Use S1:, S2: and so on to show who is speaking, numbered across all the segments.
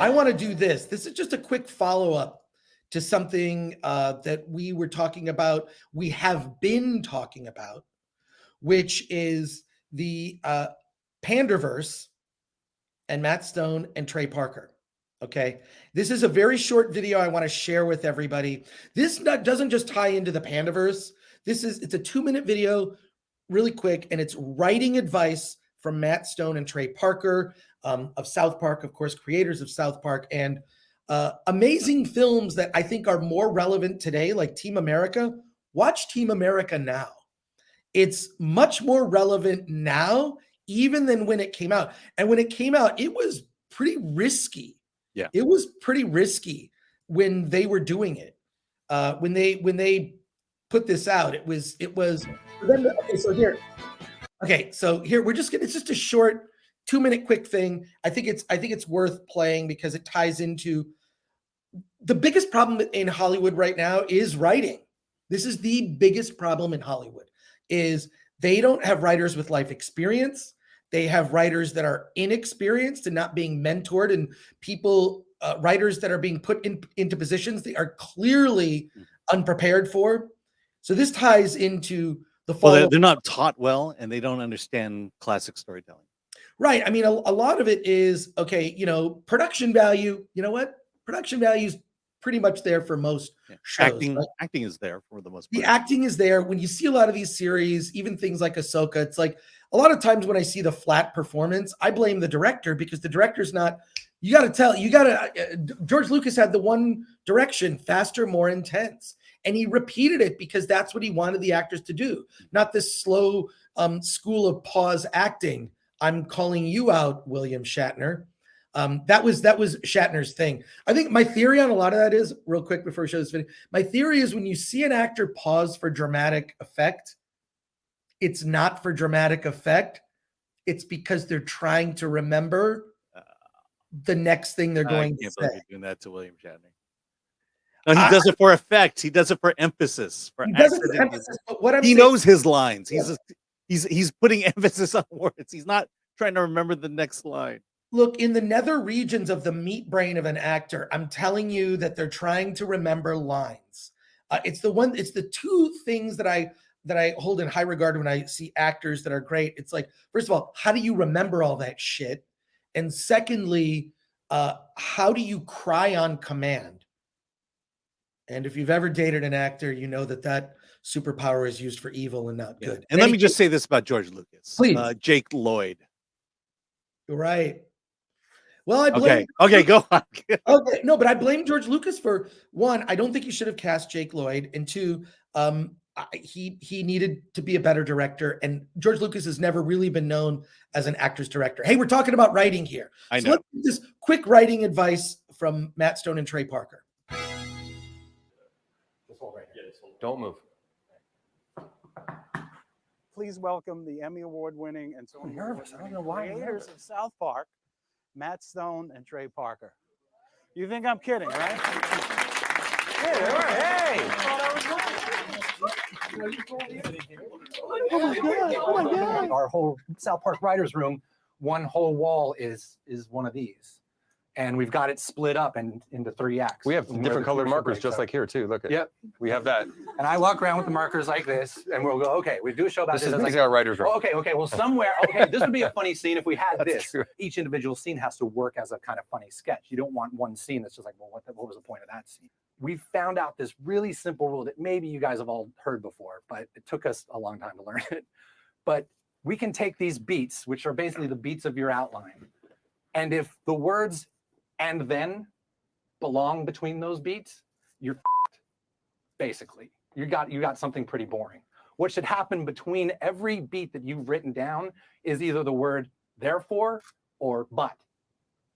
S1: I want to do this. This is just a quick follow-up to something that we were talking about, we have been talking about, which is the Panderverse and Matt Stone and Trey Parker. Okay, this is a very short video I want to share with everybody. This doesn't just tie into the Panderverse. It's a 2-minute video, really quick, and it's writing advice from Matt Stone and Trey Parker of South Park, of course, creators of South Park, and amazing films that I think are more relevant today, like Team America. Watch Team America now. It's much more relevant now, even than when it came out. And when it came out, it was pretty risky.
S2: Yeah,
S1: it was pretty risky when they were doing it. When they put this out, it was for them to, okay, so here it's just a short 2-minute quick thing. I think it's worth playing because it ties into the biggest problem in Hollywood right now is writing. This is the biggest problem in Hollywood, is they don't have writers with life experience. They have writers that are inexperienced and not being mentored, and writers that are being put into positions they are clearly unprepared for. So this ties into the fall.
S2: Well, they're not taught well, and they don't understand classic storytelling.
S1: Right. I mean, a lot of it is, okay, production value. You know what? Production value is pretty much there for most shows.
S2: Acting is there for the most part.
S1: The acting is there. When you see a lot of these series, even things like Ahsoka, it's like a lot of times when I see the flat performance, I blame the director because the director's not, George Lucas had the one direction, faster, more intense. And he repeated it because that's what he wanted the actors to do, not this slow school of pause acting. I'm calling you out, William Shatner. That was Shatner's thing. I think my theory on a lot of that is, real quick before we show this video, my theory is when you see an actor pause for dramatic effect, it's not for dramatic effect. It's because they're trying to remember the next thing they're going to say.
S2: I can't believe you're doing that to William Shatner. No, he does it for effect. He does it for emphasis.
S1: He does it for emphasis, but what
S2: he knows his lines. He's putting emphasis on words. He's not trying to remember the next line.
S1: Look, in the nether regions of the meat brain of an actor, I'm telling you that they're trying to remember lines. It's the two things that I hold in high regard when I see actors that are great. It's like, first of all, how do you remember all that shit? And secondly, how do you cry on command? And if you've ever dated an actor, you know that superpower is used for evil and not good.
S2: And let me just say this about George Lucas.
S1: Please.
S2: Jake Lloyd.
S1: Right. Well, I blame.
S2: Okay, go on.
S1: Okay, no, but I blame George Lucas for, one, I don't think he should have cast Jake Lloyd, and two, he needed to be a better director, and George Lucas has never really been known as an actor's director. Hey, we're talking about writing here.
S2: I know.
S1: Let's get this quick writing advice from Matt Stone and Trey Parker.
S3: Don't move.
S4: Please welcome the Emmy Award-winning and Tony
S3: nervous. I don't know why I'm
S4: creators
S3: nervous.
S4: of South Park, Matt Stone and Trey Parker. You think I'm kidding, right?
S3: Hey!
S4: Oh my God! Oh my God!
S5: Our whole South Park writers' room, one whole wall is one of these, and we've got it split up into 3 acts.
S3: We have different colored markers just like here too. Look at.
S5: Yep.
S3: We have that.
S5: And I walk around with the markers like this, and we'll go, okay, we do a show about
S3: This
S5: this.
S3: is our writers' room.
S5: Oh, okay. Well, somewhere, okay, this would be a funny scene if we had
S3: That's
S5: this.
S3: true.
S5: Each individual scene has to work as a kind of funny sketch. You don't want one scene that's just like, well, what was the point of that scene? We found out this really simple rule that maybe you guys have all heard before, but it took us a long time to learn it. But we can take these beats, which are basically the beats of your outline, and if the words "and then" belong between those beats, you're f***ed, basically. You got something pretty boring. What should happen between every beat that you've written down is either the word "therefore" or "but,"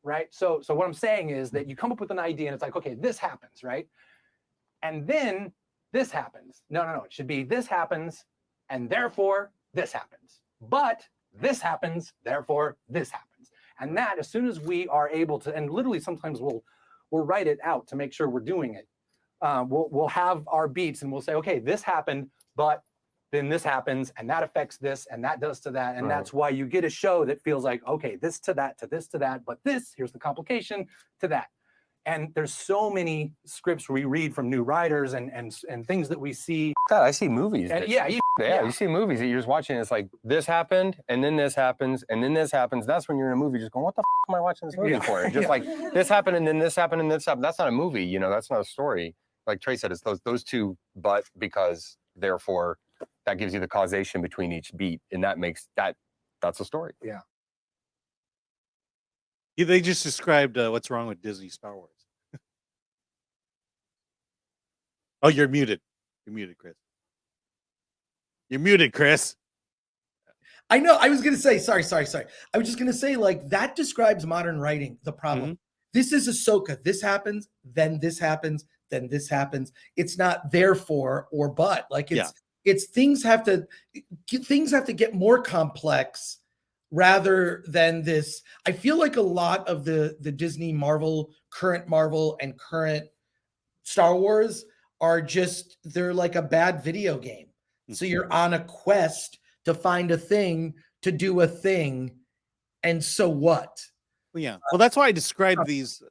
S5: right? So what I'm saying is that you come up with an idea and it's like, okay, this happens, right? And then this happens. No. It should be this happens, and therefore this happens. But this happens, therefore this happens. And that, as soon as we are able to, and literally sometimes we'll write it out to make sure we're doing it. We'll have our beats and we'll say, okay, this happened, but then this happens, and that affects this, and that does to that. And
S3: Right.
S5: that's why you get a show that feels like, okay, this to that, to this to that, but this, here's the complication to that. And there's so many scripts we read from new writers and things that we see.
S3: God, I see movies.
S5: And
S3: that-
S5: yeah,
S3: you see movies that you're just watching. It's like this happened, and then this happens, and then this happens. That's when you're in a movie, just going, "What the am I watching this movie
S5: Yeah.
S3: for?" Just
S5: Yeah.
S3: like this happened, and then this happened, and this happened. That's not a movie, you know. That's not a story. Like Trey said, it's those two, but because therefore that gives you the causation between each beat, and that makes that's a story.
S2: Yeah, they just described what's wrong with Disney Star Wars. Oh, you're muted. You're muted, Chris. You're muted, Chris.
S1: I know. I was going to say, sorry. I was just going to say, like, that describes modern writing, the problem. This is Ahsoka. This happens, then this happens, then this happens. It's not therefore or but. Like, it's things have to get more complex rather than this. I feel like a lot of the Disney current Marvel and current Star Wars are just, they're like a bad video game. So you're on a quest to find a thing, to do a thing, and so what?
S2: Well, yeah. Well, that's why I describe these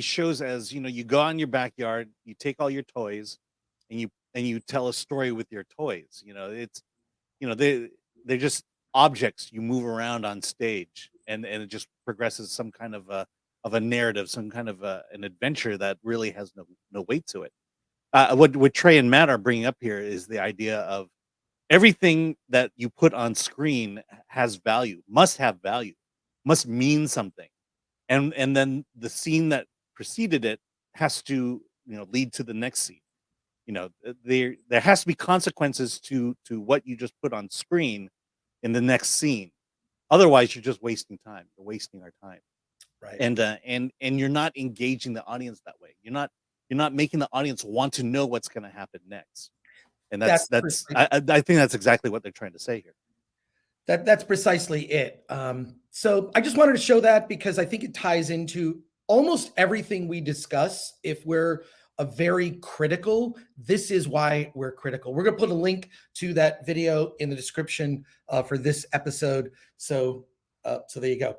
S2: shows as, you know, you go out in your backyard, you take all your toys, and you tell a story with your toys. You know, it's, you know, they're just objects you move around on stage, and it just progresses some kind of a narrative, some kind of an adventure that really has no weight to it. What Trey and Matt are bringing up here is the idea of everything that you put on screen has value, must have value, must mean something. And then the scene that preceded it has to, you know, lead to the next scene. You know, there has to be consequences to what you just put on screen in the next scene. Otherwise, you're just wasting time. You're wasting our time.
S1: Right.
S2: And you're not engaging the audience that way. You're not making the audience want to know what's going to happen next. And I think that's exactly what they're trying to say here.
S1: That's precisely it. So I just wanted to show that because I think it ties into almost everything we discuss. If we're a very critical, this is why we're critical. We're going to put a link to that video in the description for this episode. So there you go.